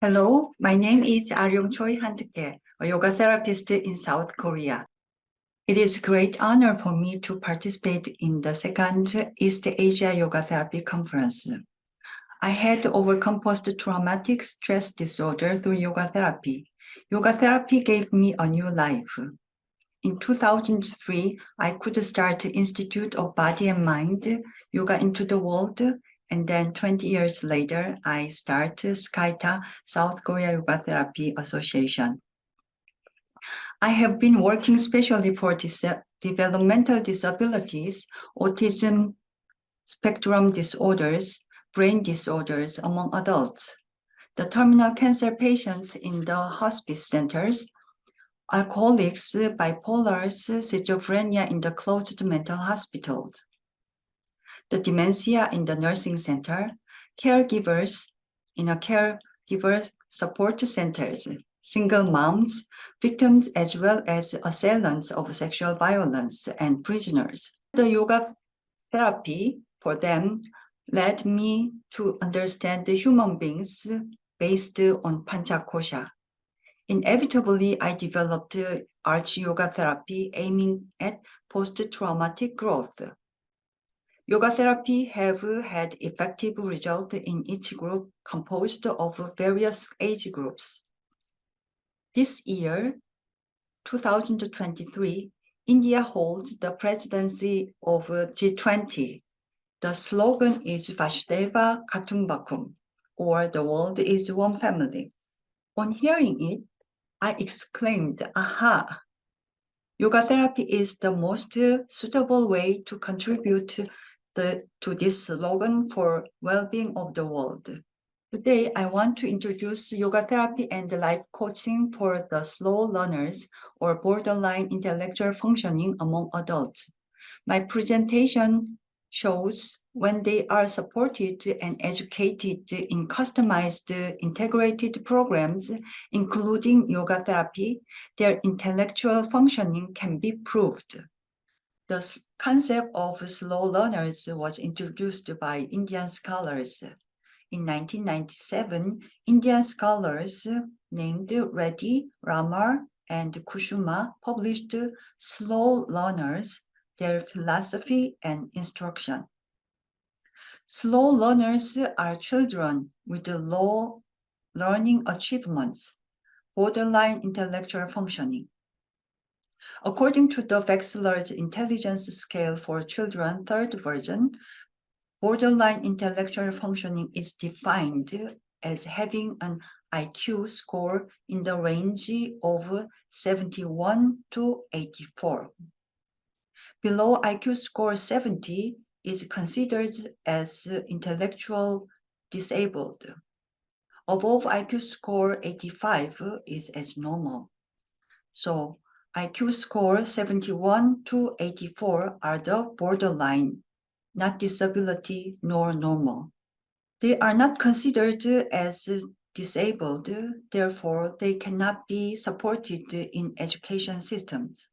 Hello, my name is Aryong Choi Hantke, a yoga therapist in South Korea. It is a great honor for me to participate in the second East Asia Yoga Therapy Conference. I had overcome post-traumatic stress disorder through yoga therapy. Yoga therapy gave me a new life. In 2003, I could start Institute of Body and Mind, Yoga into the World, and then 20 years later, I started SKYTA, South Korea Yoga Therapy Association. I have been working specially for developmental disabilities, autism spectrum disorders, brain disorders among adults, the terminal cancer patients in the hospice centers, alcoholics, bipolars, schizophrenia in the closed mental hospitals, the dementia in the nursing center, caregivers in a caregiver support centers, single moms, victims as well as assailants of sexual violence and prisoners. The yoga therapy for them led me to understand the human beings based on Panchakosha. Inevitably, I developed Achiyogateра피 aiming at post-traumatic growth. Yoga therapy have had effective results in each group composed of various age groups. This year, 2023, India holds the presidency of G20. The slogan is Vasudhaiva Kutumbakam, or the world is one family. On hearing it, I exclaimed, aha! Yoga therapy is the most suitable way to contribute to this slogan for well-being of the world. Today, I want to introduce yoga therapy and life coaching for the slow learners or borderline intellectual functioning among adults. My presentation shows when they are supported and educated in customized integrated programs, including yoga therapy, their intellectual functioning can be improved. The concept of slow learners was introduced by Indian scholars. In 1997, Indian scholars named Reddy, Ramar, and Kushuma published Slow Learners, their philosophy and instruction. Slow learners are children with low learning achievements, borderline intellectual functioning. According to the Wechsler's Intelligence Scale for Children, third version, borderline intellectual functioning is defined as having an IQ score in the range of 71 to 84. Below IQ score 70 is considered as intellectual disabled. Above IQ score 85 is as normal. So IQ score 71 to 84 are the borderline, not disability nor normal. They are not considered as disabled, therefore they cannot be supported in education systems.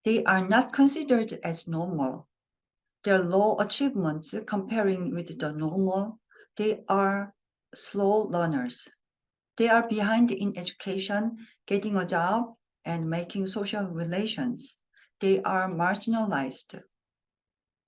They are not considered as normal. Their low achievements comparing with the normal, they are slow learners. They are behind in education, getting a job, and making social relations. They are marginalized.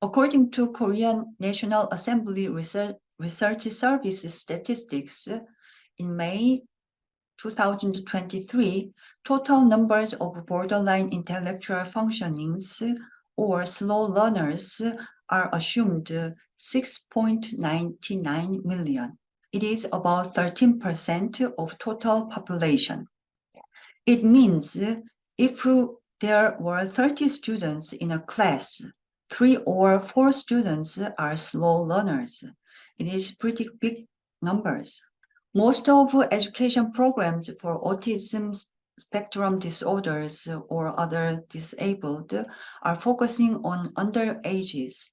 According to Korean National Assembly Research Service statistics, in May 2023, total numbers of borderline intellectual functionings or slow learners are assumed 6.99 million. It is about 13% of total population. It means if there were 30 students in a class, 3 or 4 students are slow learners. It is pretty big numbers. Most of education programs for autism spectrum disorders or other disabled are focusing on underages.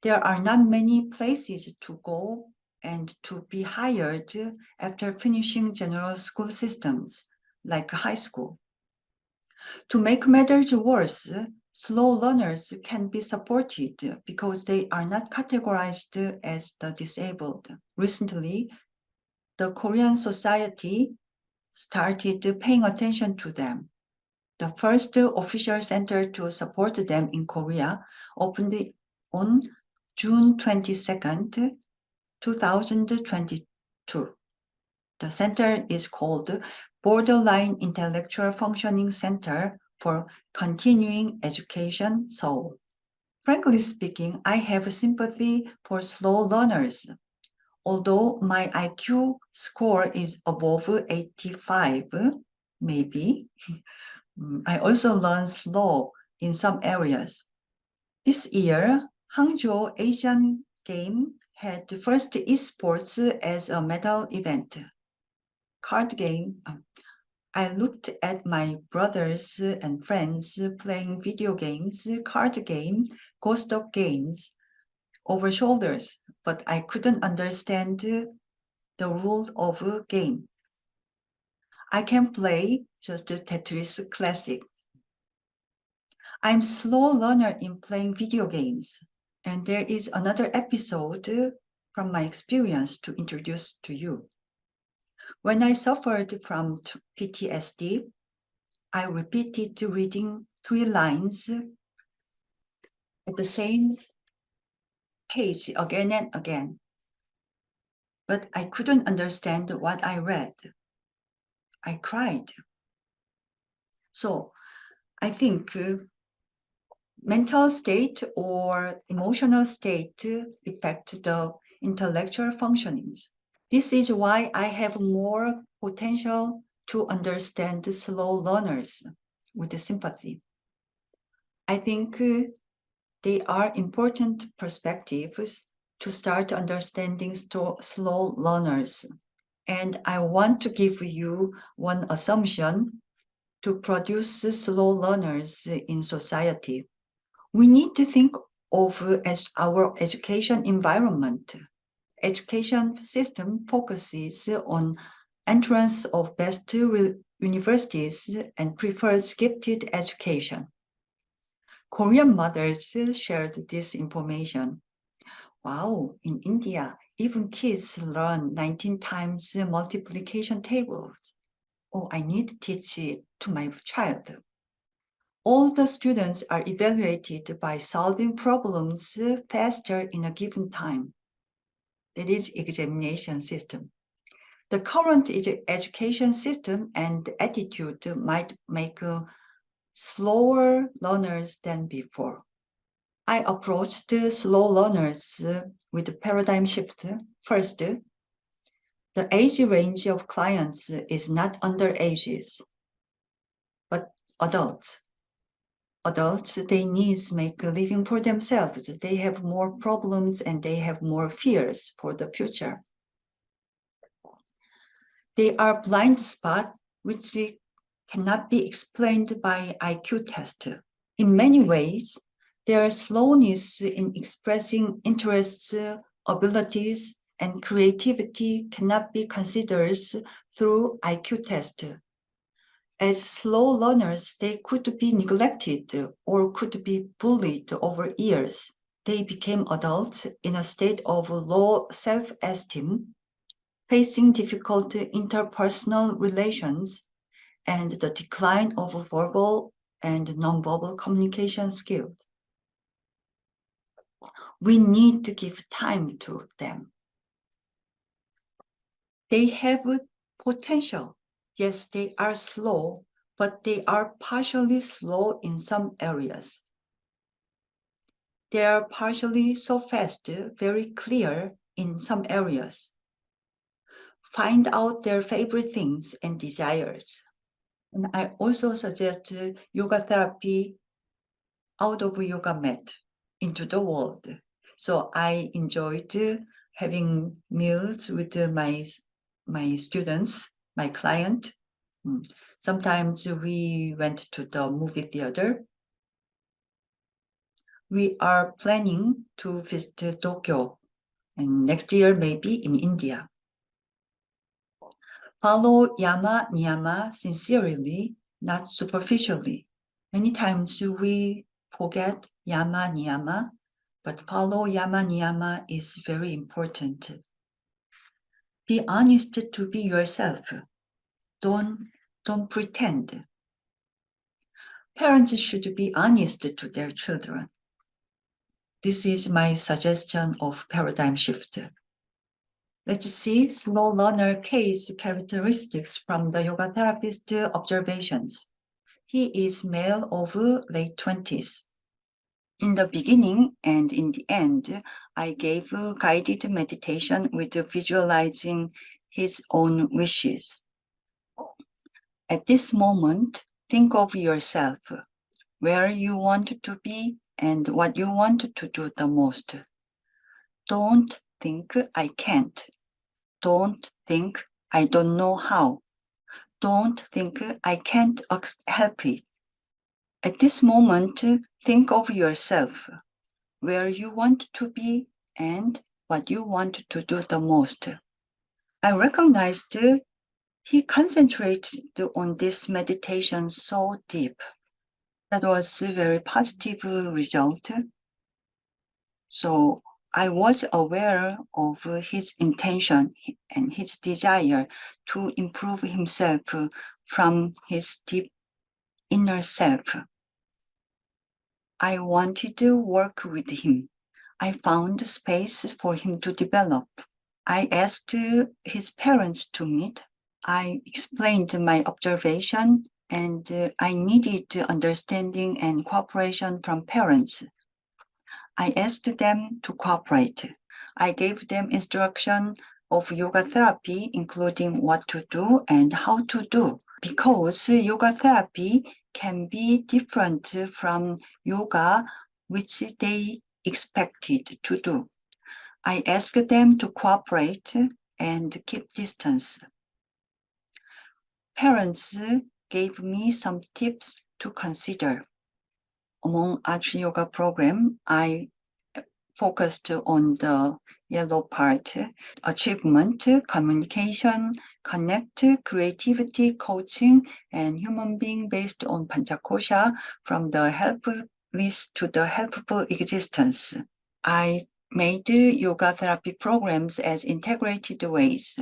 There are not many places to go and to be hired after finishing general school systems, like high school. To make matters worse, slow learners can be supported because they are not categorized as the disabled. Recently, the Korean society started paying attention to them. The first official center to support them in Korea opened on June 22nd, 2022. The center is called Borderline Intellectual Functioning Center for Continuing Education, Seoul. Frankly speaking, I have sympathy for slow learners. Although my IQ score is above 85, maybe, I also learn slow in some areas. This year, Hangzhou Asian Game had the first esports as a medal event. Card game. I looked at my brothers and friends playing video games, card game, ghost of games over shoulders, but I couldn't understand the rules of a game. I can play just Tetris Classic. I'm slow learner in playing video games, and there is another episode from my experience to introduce to you. When I suffered from PTSD, I repeated reading 3 lines at the same page again and again, but I couldn't understand what I read. I cried. So I think mental state or emotional state affect the intellectual functionings. This is why I have more potential to understand slow learners with sympathy. I think they are important perspectives to start understanding slow learners. And I want to give you one assumption to produce slow learners in society. We need to think of as our education environment. Education system focuses on entrance of best universities and prefers gifted education. Korean mothers shared this information. Wow, in India, even kids learn 19 times multiplication tables. Oh, I need to teach it to my child. All the students are evaluated by solving problems faster in a given time. That is examination system. The current education system and attitude might make slower learners than before. I approached slow learners with a paradigm shift. First, the age range of clients is not underages, but adults. Adults, they need to make a living for themselves. They have more problems and they have more fears for the future. They are blind spot which cannot be explained by IQ test. In many ways, their slowness in expressing interests, abilities, and creativity cannot be considered through IQ test. As slow learners, they could be neglected or could be bullied over years. They became adults in a state of low self-esteem, facing difficult interpersonal relations and the decline of verbal and nonverbal communication skills. We need to give time to them. They have potential. Yes, they are slow, but they are partially slow in some areas. They are partially so fast, very clear in some areas. Find out their favorite things and desires. And I also suggest yoga therapy out of yoga mat into the world. So I enjoyed having meals with my students, my client. Sometimes we went to the movie theater. We are planning to visit Tokyo, and next year maybe in India. Follow yama niyama sincerely, not superficially. Many times we forget yama niyama, but follow yama niyama is very important. Be honest to be yourself. Don't pretend. Parents should be honest to their children. This is my suggestion of paradigm shift. Let's see slow learner case characteristics from the yoga therapist observations. He is male of late 20s. In the beginning and in the end, I gave guided meditation with visualizing his own wishes. At this moment, think of yourself, where you want to be and what you want to do the most. Don't think I can't. Don't think I don't know how. Don't think I can't help it. At this moment, think of yourself, where you want to be and what you want to do the most. I recognized he concentrated on this meditation so deep. That was a very positive result. So I was aware of his intention and his desire to improve himself from his deep inner self. I wanted to work with him. I found space for him to develop. I asked his parents to meet. I explained my observation and I needed understanding and cooperation from parents. I asked them to cooperate. I gave them instruction of yoga therapy, including what to do and how to do, because yoga therapy can be different from yoga, which they expected to do. I asked them to cooperate and keep distance. Parents gave me some tips to consider. Among Achiyoga program, I focused on the yellow part: achievement, communication, connect, creativity, coaching, and human being based on Panchakosha, from the helpless to the helpful existence. I made yoga therapy programs as integrated ways.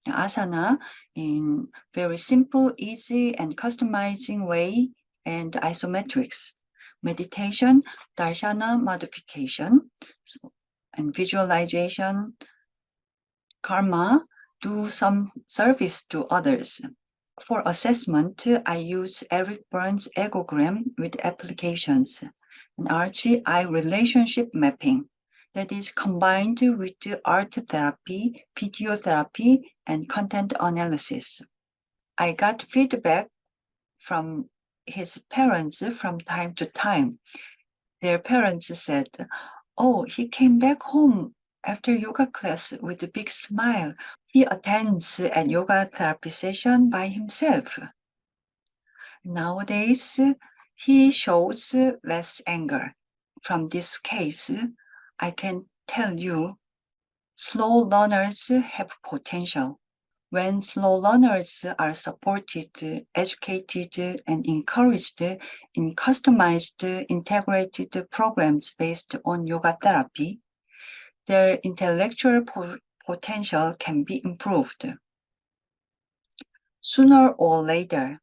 Asana in very simple, easy, and customizing way, and isometrics. Meditation, darshana modification, and visualization, karma, do some service to others. For assessment, I use Eric Burns' egogram with applications, and RGI relationship mapping that is combined with art therapy, video therapy, and content analysis. I got feedback from his parents from time to time. Their parents said, "Oh, he came back home after yoga class with a big smile. He attends a yoga therapy session by himself. Nowadays, he shows less anger." From this case, I can tell you, slow learners have potential. When slow learners are supported, educated, and encouraged in customized, integrated programs based on yoga therapy, their intellectual potential can be improved. Sooner or later,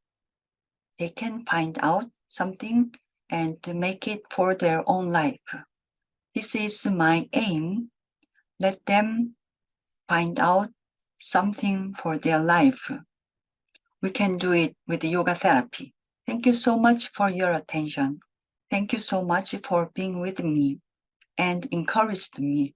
they can find out something and make it for their own life. This is my aim. Let them find out something for their life. We can do it with yoga therapy. Thank you so much for your attention. Thank you so much for being with me and encouraged me.